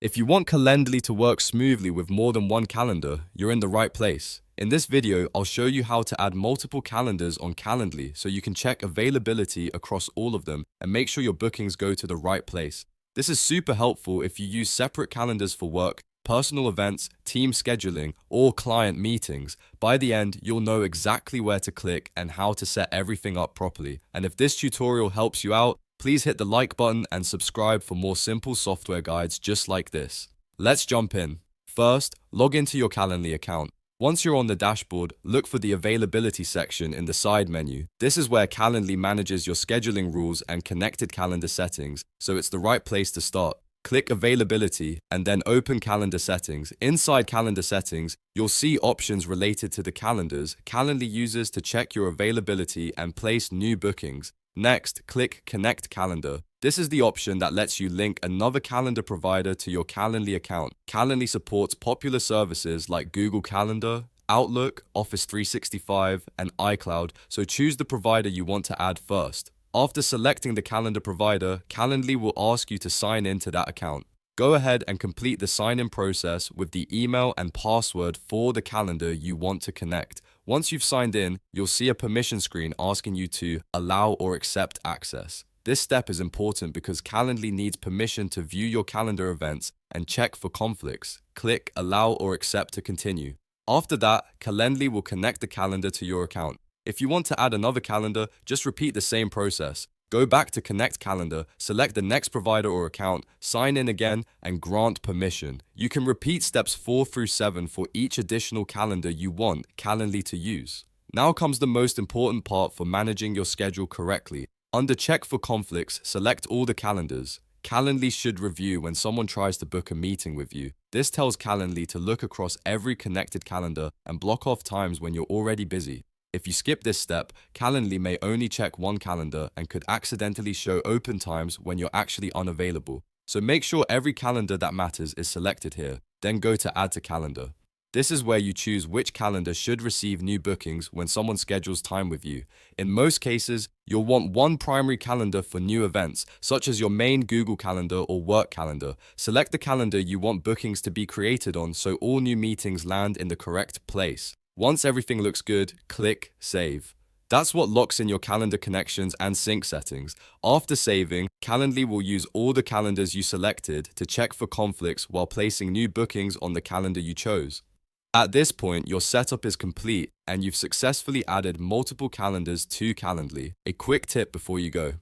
If you want Calendly to work smoothly with more than one calendar, you're in the right place. In this video, I'll show you how to add multiple calendars on Calendly so you can check availability across all of them and make sure your bookings go to the right place. This is super helpful if you use separate calendars for work, personal events, team scheduling, or client meetings. By the end, you'll know exactly where to click and how to set everything up properly. And if this tutorial helps you out, please hit the like button and subscribe for more simple software guides just like this. Let's jump in. First, log into your Calendly account. Once you're on the dashboard, look for the availability section in the side menu. This is where Calendly manages your scheduling rules and connected calendar settings, so it's the right place to start. Click Availability and then open Calendar Settings. Inside Calendar Settings, you'll see options related to the calendars Calendly uses to check your availability and place new bookings. Next, click Connect Calendar. This is the option that lets you link another calendar provider to your Calendly account. Calendly supports popular services like Google Calendar, Outlook, Office 365, and iCloud, so choose the provider you want to add first. After selecting the calendar provider, Calendly will ask you to sign in to that account. Go ahead and complete the sign-in process with the email and password for the calendar you want to connect. Once you've signed in, you'll see a permission screen asking you to allow or accept access. This step is important because Calendly needs permission to view your calendar events and check for conflicts. Click Allow or Accept to continue. After that, Calendly will connect the calendar to your account. If you want to add another calendar, just repeat the same process. Go back to Connect Calendar, select the next provider or account, sign in again, and grant permission. You can repeat steps 4 through 7 for each additional calendar you want Calendly to use. Now comes the most important part for managing your schedule correctly. Under Check for Conflicts, select all the calendars. Calendly should review when someone tries to book a meeting with you. This tells Calendly to look across every connected calendar and block off times when you're already busy. If you skip this step, Calendly may only check one calendar and could accidentally show open times when you're actually unavailable. So make sure every calendar that matters is selected here. Then go to Add to Calendar. This is where you choose which calendar should receive new bookings when someone schedules time with you. In most cases, you'll want one primary calendar for new events, such as your main Google Calendar or work calendar. Select the calendar you want bookings to be created on so all new meetings land in the correct place. Once everything looks good, click Save. That's what locks in your calendar connections and sync settings. After saving, Calendly will use all the calendars you selected to check for conflicts while placing new bookings on the calendar you chose. At this point, your setup is complete and you've successfully added multiple calendars to Calendly. A quick tip before you go.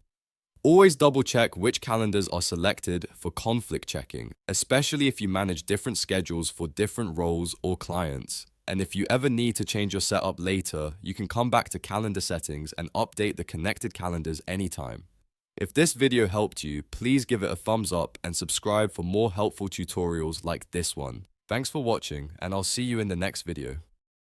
Always double check which calendars are selected for conflict checking, especially if you manage different schedules for different roles or clients. And if you ever need to change your setup later, you can come back to calendar settings and update the connected calendars anytime. If this video helped you, please give it a thumbs up and subscribe for more helpful tutorials like this one. Thanks for watching, and I'll see you in the next video.